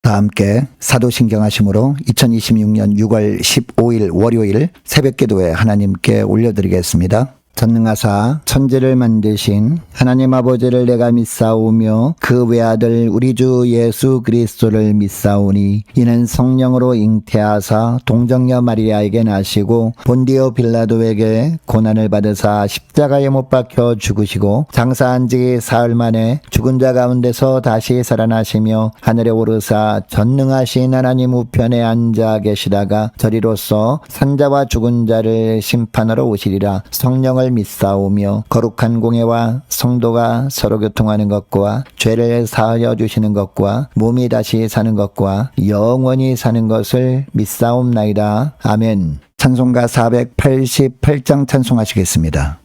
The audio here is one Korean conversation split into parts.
다 함께 사도신경하심으로 2026년 6월 15일 월요일 새벽기도에 하나님께 올려드리겠습니다. 전능하사 천지를 만드신 하나님 아버지를 내가 믿사오며 그 외아들 우리 주 예수 그리스도를 믿사오니 이는 성령으로 잉태하사 동정녀 마리아에게 나시고 본디오 빌라도에게 고난을 받으사 십자가에 못 박혀 죽으시고 장사한 지 사흘 만에 죽은 자 가운데서 다시 살아나시며 하늘에 오르사 전능하신 하나님 우편에 앉아 계시다가 저리로서 산자와 죽은 자를 심판하러 오시리라. 성령을 믿사오며 거룩한 공예와 성도가 서로 교통하는 것과 죄를 사하여 주시는 것과 몸이 다시 사는 것과 영원히 사는 것을 믿사옵나이다. 아멘. 찬송가 488장 찬송하시겠습니다.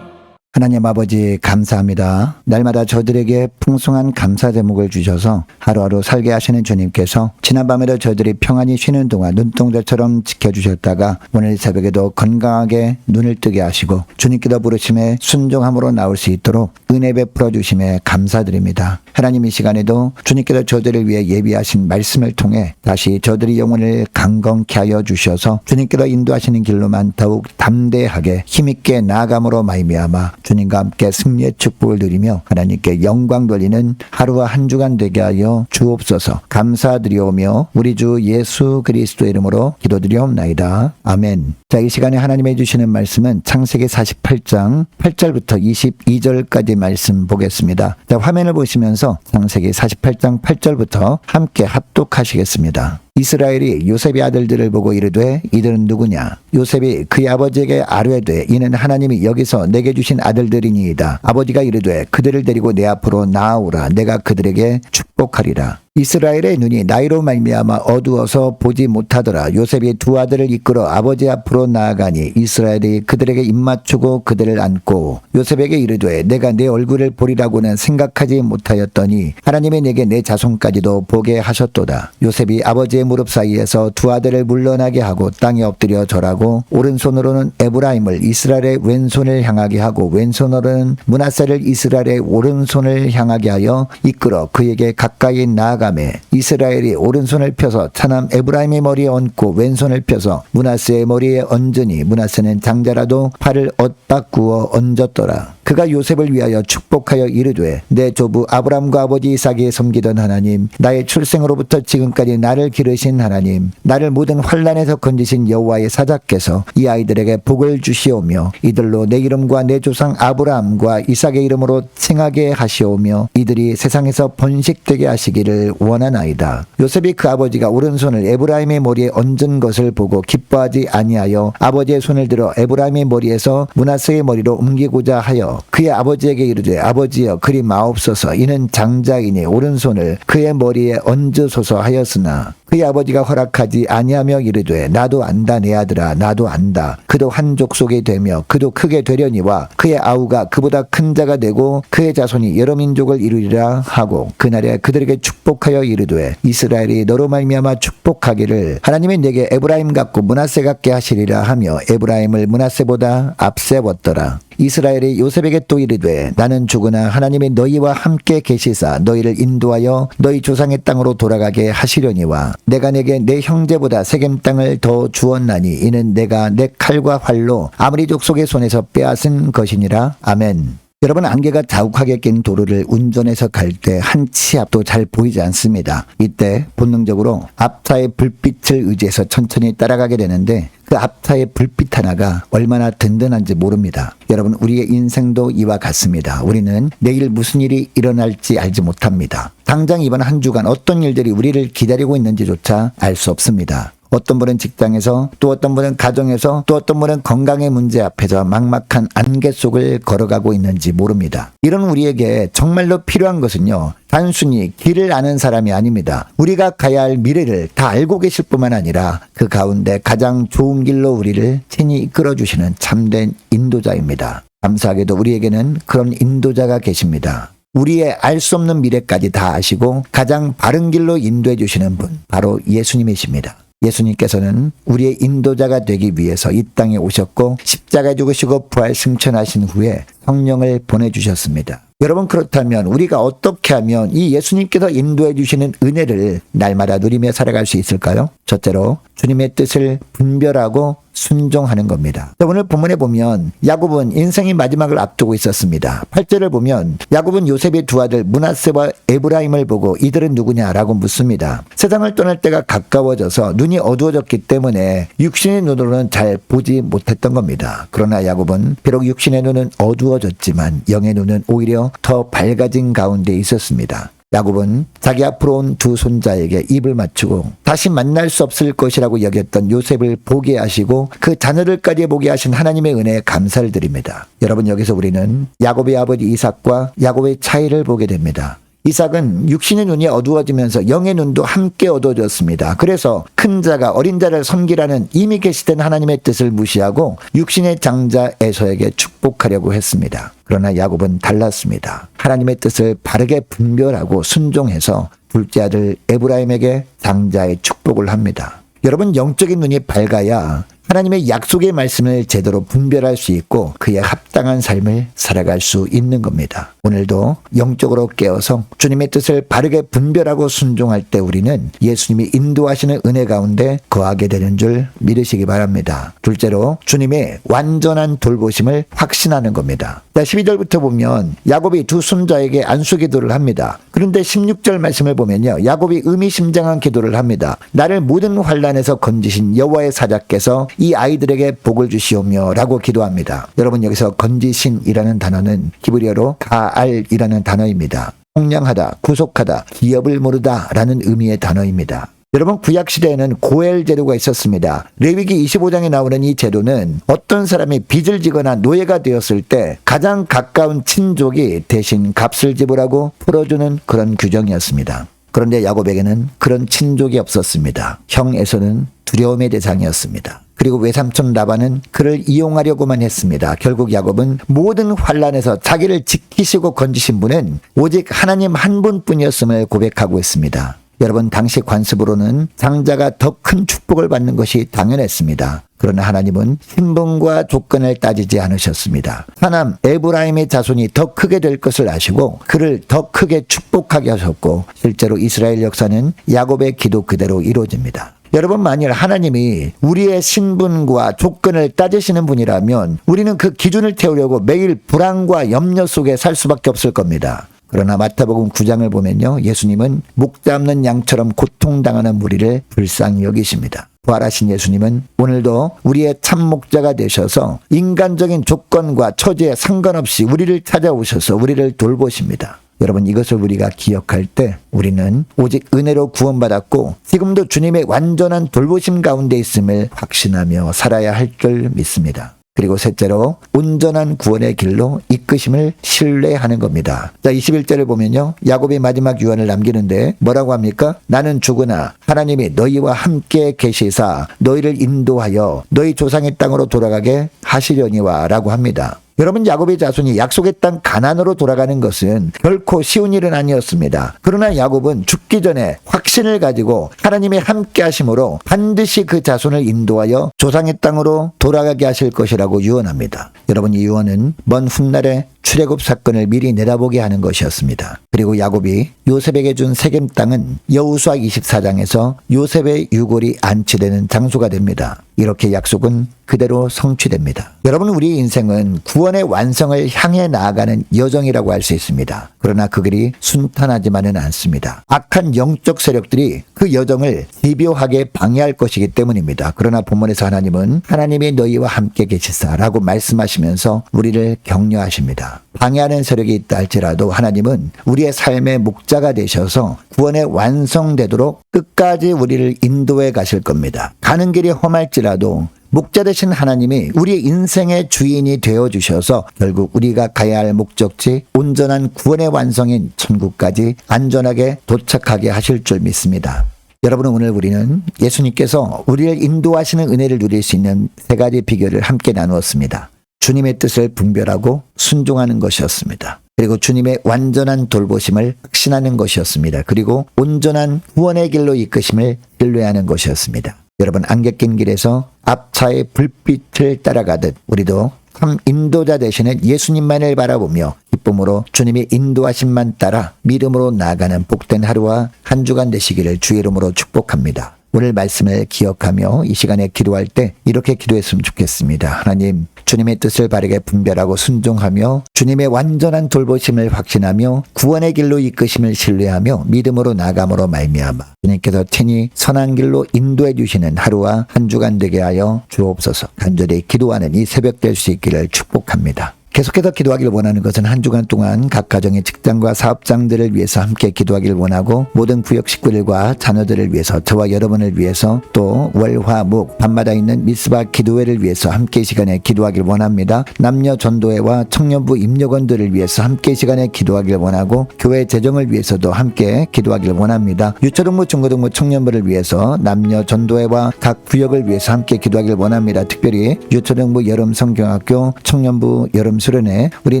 하나님 아버지 감사합니다. 날마다 저들에게 풍성한 감사 제목을 주셔서 하루하루 살게 하시는 주님께서 지난밤에도 저들이 평안히 쉬는 동안 눈동자처럼 지켜주셨다가 오늘 새벽에도 건강하게 눈을 뜨게 하시고 주님께서 부르심에 순종함으로 나올 수 있도록 은혜 베풀어 주심에 감사드립니다. 하나님 이 시간에도 주님께서 저들을 위해 예비하신 말씀을 통해 다시 저들의 영혼을 강건케 하여 주셔서 주님께서 인도하시는 길로만 더욱 담대하게 힘있게 나아감으로 말미암아 주님과 함께 승리의 축복을 누리며 하나님께 영광 돌리는 하루와 한 주간 되게 하여 주옵소서. 감사드리오며 우리 주 예수 그리스도 이름으로 기도드리옵나이다. 아멘. 자, 이 시간에 하나님이 주시는 말씀은 창세기 48장 8절부터 22절까지 말씀 보겠습니다. 자, 화면을 보시면서 창세기 48장 8절부터 함께 합독하시겠습니다. 이스라엘이 요셉의 아들들을 보고 이르되 이들은 누구냐? 요셉이 그의 아버지에게 아뢰되 이는 하나님이 여기서 내게 주신 아들들이니이다. 아버지가 이르되 그들을 데리고 내 앞으로 나아오라. 내가 그들에게 축복하리라. 이스라엘의 눈이 나이로 말미암아 어두워서 보지 못하더라. 요셉이 두 아들을 이끌어 아버지 앞으로 나아가니 이스라엘이 그들에게 입맞추고 그들을 안고 요셉에게 이르되 내가 내 얼굴을 보리라고는 생각하지 못하였더니 하나님이 내게 내 자손까지도 보게 하셨도다. 요셉이 아버지의 무릎 사이에서 두 아들을 물러나게 하고 땅에 엎드려 절하고 오른손으로는 에브라임을 이스라엘의 왼손을 향하게 하고 왼손으로는 므낫세를 이스라엘의 오른손을 향하게 하여 이끌어 그에게 가까이 나아가매 이스라엘이 오른손을 펴서 차남 에브라임의 머리에 얹고 왼손을 펴서 므낫세의 머리에 얹으니 므낫세는 장자라도 팔을 엇바꾸어 얹었더라. 그가 요셉을 위하여 축복하여 이르되 내 조부 아브람과 아버지 이삭이 섬기던 하나님, 나의 출생으로부터 지금까지 나를 기르신 하나님, 나를 모든 환난에서 건지신 여호와의 사자께서 이 아이들에게 복을 주시오며 이들로 내 이름과 내 조상 아브람과 이삭의 이름으로 칭하게 하시오며 이들이 세상에서 번식되게 하시기를 원하나이다. 요셉이 그 아버지가 오른손을 에브라임의 머리에 얹은 것을 보고 기뻐하지 아니하여 아버지의 손을 들어 에브라임의 머리에서 므낫세의 머리로 옮기고자 하여 그의 아버지에게 이르되 아버지여 그리 마옵소서 이는 장자이니 오른손을 그의 머리에 얹으소서 하였으나 그의 아버지가 허락하지 아니하며 이르되 나도 안다 내 아들아 나도 안다. 그도 한 족속이 되며 그도 크게 되려니와 그의 아우가 그보다 큰 자가 되고 그의 자손이 여러 민족을 이루리라 하고 그날에 그들에게 축복하여 이르되 이스라엘이 너로 말미암아 축복하기를 하나님이 내게 에브라임 같고 므낫세 같게 하시리라 하며 에브라임을 므낫세보다 앞세웠더라. 이스라엘이 요셉에게 또 이르되 나는 죽으나 하나님이 너희와 함께 계시사 너희를 인도하여 너희 조상의 땅으로 돌아가게 하시려니와 내가 내게 내 형제보다 세겜 땅을 더 주었나니 이는 내가 내 칼과 활로 아므리 족속의 손에서 빼앗은 것이니라. 아멘. 여러분, 안개가 자욱하게 낀 도로를 운전해서 갈 때 한 치 앞도 잘 보이지 않습니다. 이때 본능적으로 앞차의 불빛을 의지해서 천천히 따라가게 되는데 그 앞차의 불빛 하나가 얼마나 든든한지 모릅니다. 여러분, 우리의 인생도 이와 같습니다. 우리는 내일 무슨 일이 일어날지 알지 못합니다. 당장 이번 한 주간 어떤 일들이 우리를 기다리고 있는지조차 알 수 없습니다. 어떤 분은 직장에서, 또 어떤 분은 가정에서, 또 어떤 분은 건강의 문제 앞에서 막막한 안개 속을 걸어가고 있는지 모릅니다. 이런 우리에게 정말로 필요한 것은요, 단순히 길을 아는 사람이 아닙니다. 우리가 가야 할 미래를 다 알고 계실 뿐만 아니라 그 가운데 가장 좋은 길로 우리를 친히 이끌어주시는 참된 인도자입니다. 감사하게도 우리에게는 그런 인도자가 계십니다. 우리의 알 수 없는 미래까지 다 아시고 가장 바른 길로 인도해 주시는 분, 바로 예수님이십니다. 예수님께서는 우리의 인도자가 되기 위해서 이 땅에 오셨고 십자가에 죽으시고 부활 승천하신 후에 성령을 보내주셨습니다. 여러분, 그렇다면 우리가 어떻게 하면 이 예수님께서 인도해 주시는 은혜를 날마다 누리며 살아갈 수 있을까요? 첫째로 주님의 뜻을 분별하고 순종하는 겁니다. 오늘 본문에 보면 야곱은 인생의 마지막을 앞두고 있었습니다. 8절을 보면 야곱은 요셉의 두 아들 므낫세와 에브라임을 보고 이들은 누구냐라고 묻습니다. 세상을 떠날 때가 가까워져서 눈이 어두워졌기 때문에 육신의 눈으로는 잘 보지 못했던 겁니다. 그러나 야곱은 비록 육신의 눈은 어두워졌지만 영의 눈은 오히려 더 밝아진 가운데 있었습니다. 야곱은 자기 앞으로 온 두 손자에게 입을 맞추고 다시 만날 수 없을 것이라고 여겼던 요셉을 보게 하시고 그 자녀들까지 보게 하신 하나님의 은혜에 감사를 드립니다. 여러분, 여기서 우리는 야곱의 아버지 이삭과 야곱의 차이를 보게 됩니다. 이삭은 육신의 눈이 어두워지면서 영의 눈도 함께 어두워졌습니다. 그래서 큰 자가 어린 자를 섬기라는 이미 계시된 하나님의 뜻을 무시하고 육신의 장자 에서에게 축복하려고 했습니다. 그러나 야곱은 달랐습니다. 하나님의 뜻을 바르게 분별하고 순종해서 둘째 아들 에브라임에게 장자의 축복을 합니다. 여러분, 영적인 눈이 밝아야 하나님의 약속의 말씀을 제대로 분별할 수 있고 그에 합당한 삶을 살아갈 수 있는 겁니다. 오늘도 영적으로 깨어서 주님의 뜻을 바르게 분별하고 순종할 때 우리는 예수님이 인도하시는 은혜 가운데 거하게 되는 줄 믿으시기 바랍니다. 둘째로 주님의 완전한 돌보심을 확신하는 겁니다. 12절부터 보면 야곱이 두 손자에게 안수기도를 합니다. 그런데 16절 말씀을 보면요, 야곱이 의미심장한 기도를 합니다. 나를 모든 환난에서 건지신 여호와의 사자께서 이 아이들에게 복을 주시오며 라고 기도합니다. 여러분, 여기서 건지신이라는 단어는 히브리어로 가알이라는 단어입니다. 속량하다, 구속하다, 기업을 모르다 라는 의미의 단어입니다. 여러분, 구약시대에는 고엘 제도가 있었습니다. 레위기 25장에 나오는 이 제도는 어떤 사람이 빚을 지거나 노예가 되었을 때 가장 가까운 친족이 대신 값을 지불하고 풀어주는 그런 규정이었습니다. 그런데 야곱에게는 그런 친족이 없었습니다. 형 에서는 두려움의 대상이었습니다. 그리고 외삼촌 라반은 그를 이용하려고만 했습니다. 결국 야곱은 모든 환난에서 자기를 지키시고 건지신 분은 오직 하나님 한 분뿐이었음을 고백하고 있습니다. 여러분, 당시 관습으로는 장자가 더 큰 축복을 받는 것이 당연했습니다. 그러나 하나님은 신분과 조건을 따지지 않으셨습니다. 하남 에브라임의 자손이 더 크게 될 것을 아시고 그를 더 크게 축복하게 하셨고 실제로 이스라엘 역사는 야곱의 기도 그대로 이루어집니다. 여러분, 만일 하나님이 우리의 신분과 조건을 따지시는 분이라면 우리는 그 기준을 태우려고 매일 불안과 염려 속에 살 수밖에 없을 겁니다. 그러나 마태복음 9장을 보면요, 예수님은 목자 없는 양처럼 고통당하는 무리를 불쌍히 여기십니다. 부활하신 예수님은 오늘도 우리의 참 목자가 되셔서 인간적인 조건과 처지에 상관없이 우리를 찾아오셔서 우리를 돌보십니다. 여러분, 이것을 우리가 기억할 때 우리는 오직 은혜로 구원받았고 지금도 주님의 완전한 돌보심 가운데 있음을 확신하며 살아야 할 줄 믿습니다. 그리고 셋째로 온전한 구원의 길로 이끄심을 신뢰하는 겁니다. 자, 21절을 보면요, 야곱이 마지막 유언을 남기는데 뭐라고 합니까? 나는 죽으나 하나님이 너희와 함께 계시사 너희를 인도하여 너희 조상의 땅으로 돌아가게 하시려니와 라고 합니다. 여러분, 야곱의 자손이 약속의 땅 가나안으로 돌아가는 것은 결코 쉬운 일은 아니었습니다. 그러나 야곱은 죽기 전에 확신을 가지고 하나님의 함께 하심으로 반드시 그 자손을 인도하여 조상의 땅으로 돌아가게 하실 것이라고 유언합니다. 여러분, 이 유언은 먼 훗날의 출애굽 사건을 미리 내다보게 하는 것이었습니다. 그리고 야곱이 요셉에게 준 세겜 땅은 여호수아 24장에서 요셉의 유골이 안치되는 장소가 됩니다. 이렇게 약속은 그대로 성취됩니다. 여러분, 우리 인생은 구원의 완성을 향해 나아가는 여정이라고 할 수 있습니다. 그러나 그 길이 순탄하지만은 않습니다. 악한 영적 세력들이 그 여정을 집요하게 방해할 것이기 때문입니다. 그러나 본문에서 하나님은 하나님이 너희와 함께 계시사라고 말씀하시면서 우리를 격려하십니다. 방해하는 세력이 있다 할지라도 하나님은 우리의 삶의 목자가 되셔서 구원의 완성되도록 끝까지 우리를 인도해 가실 겁니다. 가는 길이 험할지라도 목자 되신 하나님이 우리의 인생의 주인이 되어주셔서 결국 우리가 가야 할 목적지 온전한 구원의 완성인 천국까지 안전하게 도착하게 하실 줄 믿습니다. 여러분, 오늘 우리는 예수님께서 우리를 인도하시는 은혜를 누릴 수 있는 세 가지 비결을 함께 나누었습니다. 주님의 뜻을 분별하고 순종하는 것이었습니다. 그리고 주님의 완전한 돌보심을 확신하는 것이었습니다. 그리고 온전한 구원의 길로 이끄심을 신뢰하는 것이었습니다. 여러분, 안개 낀 길에서 앞차의 불빛을 따라가듯 우리도 참 인도자 되시는 예수님만을 바라보며 기쁨으로 주님의 인도하심만 따라 믿음으로 나아가는 복된 하루와 한 주간 되시기를 주의 이름으로 축복합니다. 오늘 말씀을 기억하며 이 시간에 기도할 때 이렇게 기도했으면 좋겠습니다. 하나님, 주님의 뜻을 바르게 분별하고 순종하며 주님의 완전한 돌보심을 확신하며 구원의 길로 이끄심을 신뢰하며 믿음으로 나아감으로 말미암아 주님께서 친히 선한 길로 인도해 주시는 하루와 한 주간 되게 하여 주옵소서. 간절히 기도하는 이 새벽 될 수 있기를 축복합니다. 계속해서 기도하길 원하는 것은 한 주간 동안 각 가정의 직장과 사업장들을 위해서 함께 기도하길 원하고 모든 구역 식구들과 자녀들을 위해서 저와 여러분을 위해서 또 월화목 밤마다 있는 미스바 기도회를 위해서 함께 이 시간에 기도하길 원합니다. 남녀 전도회와 청년부 임력원들을 위해서 함께 이 시간에 기도하길 원하고 교회 재정을 위해서도 함께 기도하길 원합니다. 유초등부 중고등부 청년부를 위해서 남녀 전도회와 각 구역을 위해서 함께 기도하길 원합니다. 특별히 유초등부 여름 성경학교 청년부 여름 수련회, 우리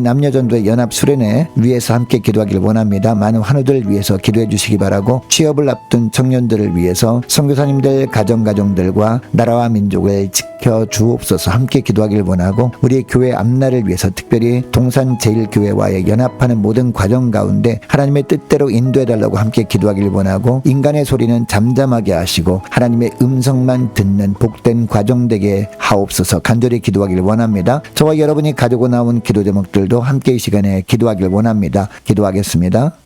남녀전도의 연합 수련회 위해서 함께 기도하길 원합니다. 많은 환우들을 위해서 기도해 주시기 바라고 취업을 앞둔 청년들을 위해서 선교사님들 가정들과 나라와 민족을 지켜 주옵소서. 함께 기도하길 원하고 우리 교회 앞날을 위해서 특별히 동산제일교회와의 연합하는 모든 과정 가운데 하나님의 뜻대로 인도해 달라고 함께 기도하길 원하고 인간의 소리는 잠잠하게 하시고 하나님의 음성만 듣는 복된 과정 되게 하옵소서. 간절히 기도하길 원합니다. 저와 여러분이 가지고 나온 기도 제목들도 함께 이 시간에 기도하길 원합니다. 기도하겠습니다.